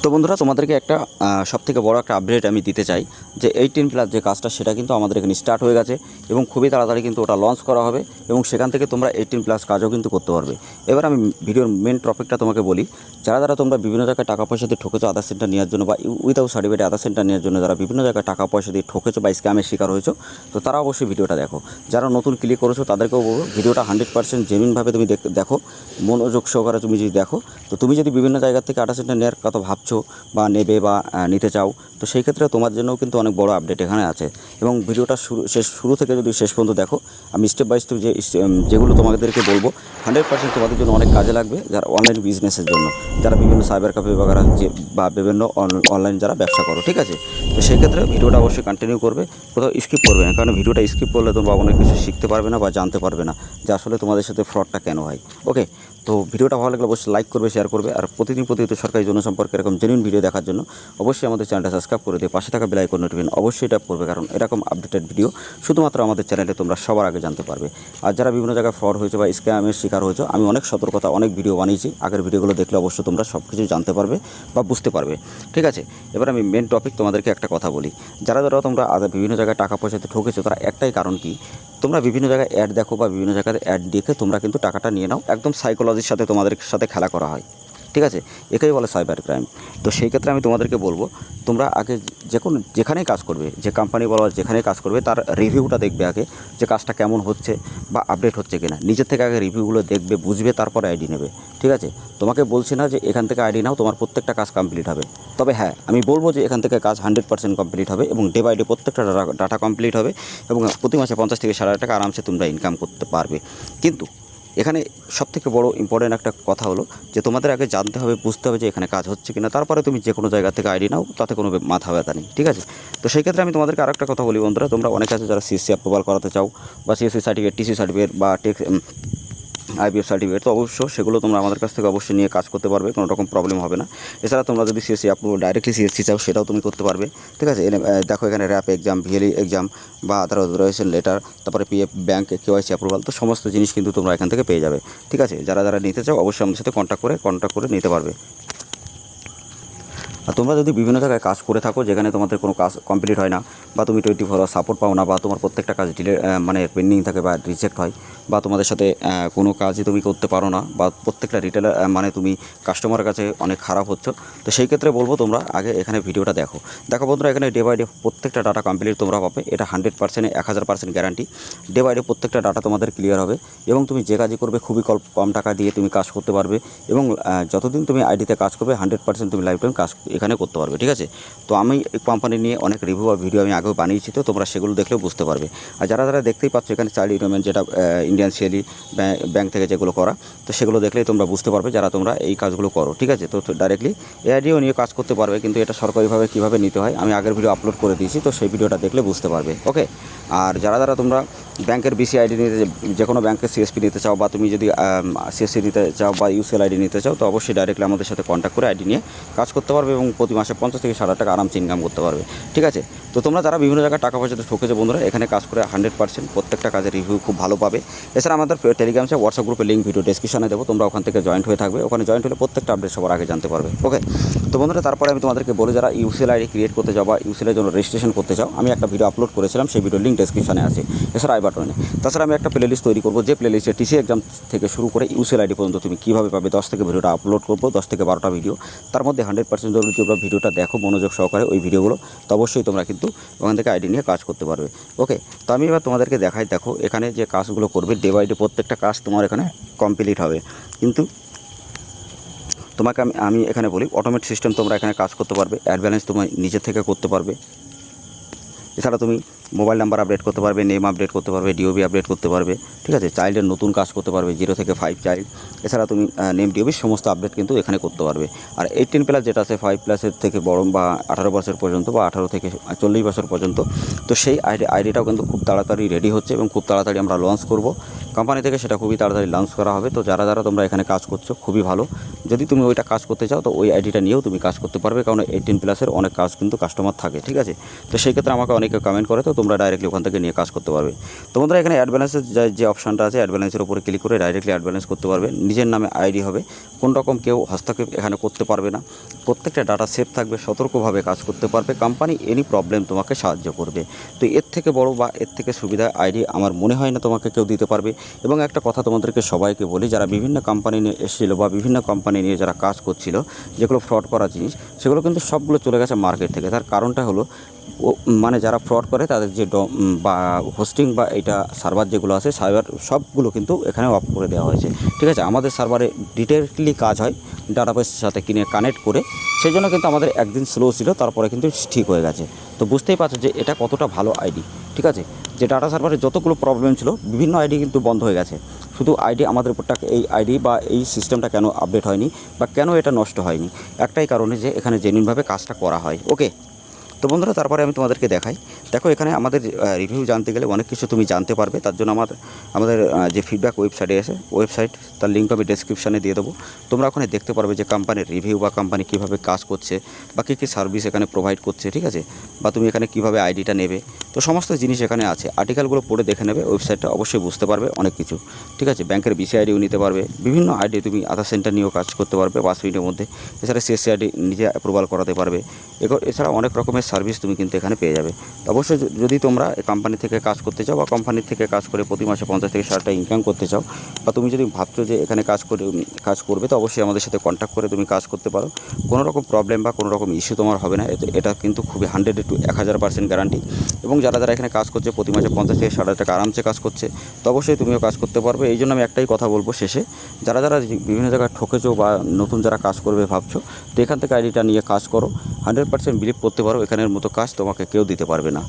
তো বন্ধুরা তোমাদেরকে একটা সবথেকে বড় একটা আপডেট আমি দিতে চাই যে 18+ যে কাজটা সেটা কিন্তু আমাদের এখানে স্টার্ট হয়ে গেছে এবং খুবই তাড়াতাড়ি কিন্তু ওটা লঞ্চ করা হবে এবং সেখান থেকে তোমরা 18+ কাজও কিন্তু করতে পারবে। এবার আমি ভিডিওর মেন টপিকটা তোমাকে বলি, যারা তোমরা বিভিন্ন জায়গায় টাকা পয়সা দিয়ে ঠকেছো আধার সেন্টার নেওয়ার জন্য বা উইদাউট সার্টিফিকেট আধার সেন্টার নেওয়ার জন্য যারা বিভিন্ন জায়গায় টাকা পয়সা দিয়ে ঠকেছো বা স্ক্যামের শিকার হয়েছো, তো তারা অবশ্যই ভিডিওটা দেখো। যারা নতুন ক্লিক করেছো তাদেরকেও বলবো ভিডিওটা 100% জেনুইনভাবে তুমি দেখো, মনোযোগ সহকারে তুমি যদি দেখো। তো তুমি যদি বিভিন্ন জায়গা থেকে আধার সেন্টার নেওয়ার কথা ভাবছো বা নেবে বা নিতে চাও, তো সেই ক্ষেত্রে তোমার জন্যও কিন্তু অনেক বড় আপডেট এখানে আছে এবং ভিডিওটা শুরু থেকে যদি শেষ পর্যন্ত দেখো, আমি স্টেপ বাই স্টেপ যেগুলো তোমাদেরকে বলবো 100% তোমাদের জন্য অনেক কাজে লাগবে, যারা অনলাইন বিজনেসের জন্য, যারা বিভিন্ন সাইবার ক্যাফে বা বিভিন্ন অনলাইন যারা ব্যবসা করো, ঠিক আছে। তো সেই ক্ষেত্রে ভিডিওটা অবশ্যই কন্টিনিউ করবে, কোথাও স্কিপ করবে না, কারণ ভিডিওটা স্কিপ করলে তোমরা অনেক কিছু শিখতে পারবে না বা জানতে পারবে না যে আসলে তোমাদের সাথে ফ্রডটা কেন হয়। ওকে, তো ভিডিওটা ভালো লাগলে অবশ্যই লাইক করবে, শেয়ার করবে, আর প্রতিদিন সরকারি জনসম্পর্কে এরকম জেনুইন ভিডিও দেখার জন্য অবশ্যই আমাদের চ্যানেলটা সাবস্ক্রাইব করে দিয়ে পাশে থাকা বেল আইকন নোটিফিকেশন অবশ্যই ট্যাপ করবে, কারণ এরকম আপডেটেড ভিডিও শুধুমাত্র আমাদের চ্যানেলে তোমরা সবার আগে জানতে পারবে। আর যারা বিভিন্ন জায়গায় ফ্রড হয়েছে বা স্ক্যামের শিকার হয়েছে, আমি অনেক সতর্কতা অনেক ভিডিও বানিয়েছি, আগের ভিডিওগুলো দেখলে অবশ্যই তোমরা সব কিছু জানতে পারবে বা বুঝতে পারবে, ঠিক আছে। এবার আমি মেন টপিক তোমাদেরকে একটা কথা বলি, যারা তোমরা বিভিন্ন জায়গায় টাকা পয়সাতে ঠকেছো, তারা একটাই কারণ কি, তোমরা বিভিন্ন জায়গায় অ্যাড দেখো বা বিভিন্ন জায়গায় অ্যাড দেখে তোমরা কিন্তু টাকাটা নিয়ে নাও, একদম সাইকোলজির সাথে তোমাদের সাথে খেলা করা হয়, ঠিক আছে। একেই বলে সাইবার ক্রাইম। তো সেই ক্ষেত্রে আমি তোমাদেরকে বলবো, তোমরা আগে যেখানেই কাজ করবে, যে কোম্পানি বলো যেখানেই কাজ করবে, তার রিভিউটা দেখবে আগে, যে কাজটা কেমন হচ্ছে বা আপডেট হচ্ছে কিনা। নিজের থেকে আগে রিভিউগুলো দেখবে, বুঝবে, তারপরে আইডি নেবে, ঠিক আছে। তোমাকে বলছি না যে এখান থেকে আইডি নাও তোমার প্রত্যেকটা কাজ কমপ্লিট হবে, তবে হ্যাঁ আমি বলবো যে এখান থেকে কাজ 100% কমপ্লিট হবে এবং ডে বাই ডে প্রত্যেকটা ডাটা কমপ্লিট হবে এবং প্রতি মাসে 50 থেকে 60,000 টাকা আরামসে তোমরা ইনকাম করতে পারবে। কিন্তু এখানে সবথেকে বড় ইম্পর্টেন্ট একটা কথা হলো যে তোমাদের আগে জানতে হবে, বুঝতে হবে যে এখানে কাজ হচ্ছে কিনা, তারপরে তুমি যে কোনো জায়গা থেকে আইডি নাও, তাতে কোনো মাথা ব্যথা নেই, ঠিক আছে। তো সেই ক্ষেত্রে আমি তোমাদেরকে আরেকটা কথা বলি বন্ধুরা, তোমরা অনেক আছে যারা সিএসসি অ্যাপ্রুভাল করাতে চাও বা সিএসসি সার্টিফিকেট, টিসি সার্টিফিকেট বা আইবিএফ সার্টিফিকেট, তো অবশ্যই সেগুলো তোমরা আমাদের কাছ থেকে অবশ্যই নিয়ে কাজ করতে পারবে, কোনো রকম প্রবলেম হবে না। এছাড়া তোমরা যদি সিএসসি অ্যাপ্রুভাল ডাইরেক্টলি সিএসসি চাও, সেটাও তুমি করতে পারবে, ঠিক আছে। দেখো এখানে র্যাপ এক্সাম, ভিএলই এক্সাম বা আধার অথরাইজেশন লেটার, তারপরে পিএফ, ব্যাঙ্ক, কেওয়াইসি অ্যাপ্রুভাল, তো সমস্ত জিনিস কিন্তু তোমরা এখান থেকে পেয়ে যাবে, ঠিক আছে। যারা নিতে চাও অবশ্যই আমাদের সাথে কন্ট্যাক্ট করে নিতে পারবে। আর তোমরা যদি বিভিন্ন জায়গায় কাজ করে থাকো যেখানে তোমাদের কোনো কাজ কমপ্লিট হয় না বা তুমি 24 আওয়ার সাপোর্ট পাও না বা তোমার প্রত্যেকটা কাজ মানে পেন্ডিং থাকে বা রিজেক্ট হয় বা তোমাদের সাথে কোনো কাজই তুমি করতে পারো না বা প্রত্যেকটা রিটেলার মানে তুমি কাস্টমারের কাছে অনেক খারাপ হচ্ছ, তো সেই ক্ষেত্রে বলবো তোমরা আগে এখানে ভিডিওটা দেখো বন্ধুরা। এখানে ডে বাই ডে প্রত্যেকটা ডাটা কমপ্লিট তোমরা পাবে, এটা 100% 1000% গ্যারান্টি। ডে বাই ডে প্রত্যেকটা ডাটা তোমাদের ক্লিয়ার হবে এবং তুমি যে কাজই করবে খুবই কম টাকা দিয়ে তুমি কাজ করতে পারবে এবং যতদিন তুমি আইডিতে কাজ করবে 100% তুমি লাইফ টাইম কাজ এখানে করতে পারবে, ঠিক আছে। তো আমি এই কোম্পানি নিয়ে অনেক রিভিউ আর ভিডিও আমি আগেও বানিয়েছি, তো তোমরা সেগুলো দেখলেও বুঝতে পারবে। আর যারা দেখতেই পাচ্ছ এখানে চাইল্ড ইনভেস্টমেন্ট, যেটা ইন্ডিয়ান সিএলই ব্যাংক থেকে যেগুলো করা, তো সেগুলো দেখলেই তোমরা বুঝতে পারবে যারা তোমরা এই কাজগুলো করো, ঠিক আছে। তো ডাইরেক্টলি এই আইডিও নিয়ে কাজ করতে পারবে, কিন্তু এটা সরকারিভাবে কীভাবে নিতে হয় আমি আগের ভিডিও আপলোড করে দিয়েছি, তো সেই ভিডিওটা দেখলে বুঝতে পারবে, ওকে। আর যারা তোমরা ব্যাংকের বিসি আইডি নিতে, যে কোনো ব্যাংকের সিএসপি নিতে চাও বা তুমি যদি সিএসসি নিতে চাও বা ইউসিএল আইডি নিতে চাও, তো অবশ্যই ডাইরেক্টলি আমাদের সাথে কন্ট্যাক্ট করে আইডি নিয়ে কাজ করতে পারবে এবং প্রতি মাসে 50 থেকে 60,000 টাকা আরামসে ইনকাম করতে পারবে, ঠিক আছে। তো তোমরা যারা বিভিন্ন জায়গায় টাকা পয়সাতে ঠকেছে বন্ধুরা, এখানে কাজ করে 100% প্রত্যেকটা কাজের রিভিউ খুব ভালো পাবে। এছাড়া আমাদের টেলিগ্রাম হোয়াটসঅ্যাপ গ্রুপের লিঙ্ক ভিডিও ডেসক্রিপশনে দেবো, তোমরা ওখান থেকে জয়েন্ট হয়ে থাকবে, ওখানে জয়েন্ট হলে প্রত্যেকটা আপডেট সবার আগে জানতে পারবে, ওকে। তো বন্ধুরা তারপরে আমি তোমাদেরকে বলি, যারা ইউসিএল আইডি ক্রিয়েট করতে চাও বা ইউসিএলের জন্য রেজিস্ট্রেশন করতে চাও, আমি একটা ভিডিও আপলোড করেছিলাম, সেই ভিডিওর লিঙ্ক ডেসক্রিপশনে আছে, এছাড়া আই বাটনে। তাছাড়া আমি একটা প্লেলিস্ট তৈরি করবো, যে প্লেলিস্টে টিসি এক্সাম থেকে শুরু করে ইউসিএল আইডি পর্যন্ত তুমি কীভাবে পাবে 10 থেকে ভিডিওটা আপলোড করবো, 10 থেকে 12টা ভিডিও, তার মধ্যে 100% যদি তোমরা ভিডিওটা দেখো মনোযোগ সহকারে ওই ভিডিওগুলো, তো অবশ্যই তোমরা কিন্তু ওখান থেকে আইডি নিয়ে কাজ করতে পারবে, ওকে। তো আমি এবার তোমাদেরকে দেখাই, দেখো এখানে যে কাজগুলো করবে ডে বাই ডে প্রত্যেকটা কাজ তোমার এখানে কমপ্লিট হবে, কিন্তু তোমাকে আমি এখানে বলি অটোমেট সিস্টেম তোমরা এখানে কাজ করতে পারবে, অ্যাড ব্যালেন্স তোমার নিজের থেকে করতে পারবে। এছাড়া তুমি মোবাইল নাম্বার আপডেট করতে পারবে, নেম আপডেট করতে পারবে, ডিওবি আপডেট করতে পারবে, ঠিক আছে। চাইল্ডের নতুন কাজ করতে পারবে 0 থেকে 5 চাইল্ড। এছাড়া তুমি নেম ডিওবির সমস্ত আপডেট কিন্তু এখানে করতে পারবে। আর 18+ যেটা আছে 5+এর থেকে বড় বা 18 বছর পর্যন্ত বা 18 থেকে 40 বছর পর্যন্ত, তো সেই আইডিটাও কিন্তু খুব তাড়াতাড়ি রেডি হচ্ছে এবং খুব তাড়াতাড়ি আমরা লঞ্চ করব কোম্পানি থেকে, সেটা খুবই তাড়াতাড়ি লঞ্চ করা হবে। তো যারা তোমরা এখানে কাজ করছো খুবই ভালো, যদি তুমি ওইটা কাজ করতে চাও তো ওই আইডিটা নিয়েও তুমি কাজ করতে পারবে, কারণ 18+এর অনেক কাজ কিন্তু কাস্টমার থাকে, ঠিক আছে। তো সেই ক্ষেত্রে আমাকে অনেকে কমেন্ট করে, তো তোমরা ডাইরেক্টলি ওখান থেকে নিয়ে কাজ করতে পারবে। তো বন্ধুরা এখানে অ্যাড ব্যালেন্সের যে অপশানটা আছে, অ্যাড ব্যালেন্সের উপরে ক্লিক করে ডাইরেক্টলি অ্যাড ব্যালেন্স করতে পারবে। নিজের নামে আইডি হবে, কোনো রকম কেউ হস্তক্ষেপ এখানে করতে পারবে না। প্রত্যেকটা ডাটা সেভ থাকবে, সতর্কভাবে কাজ করতে পারবে। কোম্পানি এনি প্রবলেম তোমাকে সাহায্য করবে। তো এর থেকে বড় বা এর থেকে সুবিধা আইডি আমার মনে হয় না তোমাকে কেউ দিতে পারবে। এবং একটা কথা তোমাদেরকে সবাইকে বলি, যারা বিভিন্ন কোম্পানি নিয়ে এসেছিলো বা বিভিন্ন কোম্পানি নিয়ে যারা কাজ করছিল, যেগুলো ফ্রড করা জিনিস, সেগুলো কিন্তু সবগুলো চলে গেছে মার্কেট থেকে। তার কারণটা হলো মানে যারা ফ্রড করে তাদের যে বা হোস্টিং বা এটা সার্ভার যেগুলো আছে, সার্ভার সবগুলো কিন্তু এখানে অফ করে দেওয়া হয়েছে। ঠিক আছে, আমাদের সার্ভারে ডিটেইললি কাজ হয় ডাটাবেসের সাথে কানেক্ট করে, সেই জন্য কিন্তু আমাদের একদিন স্লো ছিল, তারপরে কিন্তু ঠিক হয়ে গেছে। তো বুঝতেই পারছো যে এটা কতটা ভালো আইডি। ঠিক আছে, যে ডাটা সার্ভারে যতগুলো প্রবলেম ছিল বিভিন্ন আইডি কিন্তু বন্ধ হয়ে গেছে। শুধু আইডি আমাদের উপরটা এই আইডি বা এই সিস্টেমটা কেন আপডেট হয়নি বা কেন এটা নষ্ট হয়নি, একটাই কারণে যে এখানে জেনুইনভাবে কাজটা করা হয়। ওকে, তো বন্ধুরা তারপরে আমি তোমাদেরকে দেখাই। দেখো এখানে আমাদের রিভিউ জানতে গেলে অনেক কিছু তুমি জানতে পারবে। তার জন্য আমাদের যে ফিডব্যাক ওয়েবসাইটে আছে, ওয়েবসাইট তার লিঙ্ক আমি ডেসক্রিপশানে দিয়ে দেবো। তোমরা ওখানে দেখতে পারবে যে কোম্পানির রিভিউ বা কোম্পানি কীভাবে কাজ করছে বা কী কী সার্ভিস এখানে প্রোভাইড করছে। ঠিক আছে, বা তুমি এখানে কীভাবে আইডিটা নেবে, তো সমস্ত জিনিস এখানে আছে। আর্টিকেলগুলো পড়ে দেখে নেবে, ওয়েবসাইটটা অবশ্যই বুঝতে পারবে অনেক কিছু। ঠিক আছে, ব্যাংকের বিসি আইডিও নিতে পারবে, বিভিন্ন আইডি তুমি আধার সেন্টার নিয়েও কাজ করতে পারবে 5 মিনিটের মধ্যে। এছাড়া সিএসসি আইডি নিজে অ্যাপ্রুভাল করাতে পারবে। এছাড়া অনেক রকমের সার্ভিস তুমি কিন্তু এখানে পেয়ে যাবে। অবশ্যই যদি তোমরা কোম্পানি থেকে কাজ করতে চাও বা কোম্পানির থেকে কাজ করে প্রতি মাসে 50 থেকে 60 টাকা ইনকাম করতে চাও, বা তুমি যদি ভাবছো যে এখানে কাজ করবে, তো অবশ্যই আমাদের সাথে কন্ট্যাক্ট করে তুমি কাজ করতে পারো। কোনো রকম প্রবলেম বা কোনো রকম ইস্যু তোমার হবে না। এটা কিন্তু খুবই 100 to 1000% গ্যারান্টি। এবং যারা এখানে কাজ করছে প্রতি মাসে 50 থেকে 60 টাকা আরামসে কাজ করছে, তো অবশ্যই তুমিও কাজ করতে পারবে। এই জন্য আমি একটাই কথা বলবো শেষে, যারা বিভিন্ন জায়গায় ঠকেছো বা নতুন যারা কাজ করবে ভাবছো, তো এখান থেকে আইডিটা নিয়ে কাজ করো। 100% বিলিভ করতে পারো এখানের মতো কাজ তোমাকে কেউ দিতে পারবে না।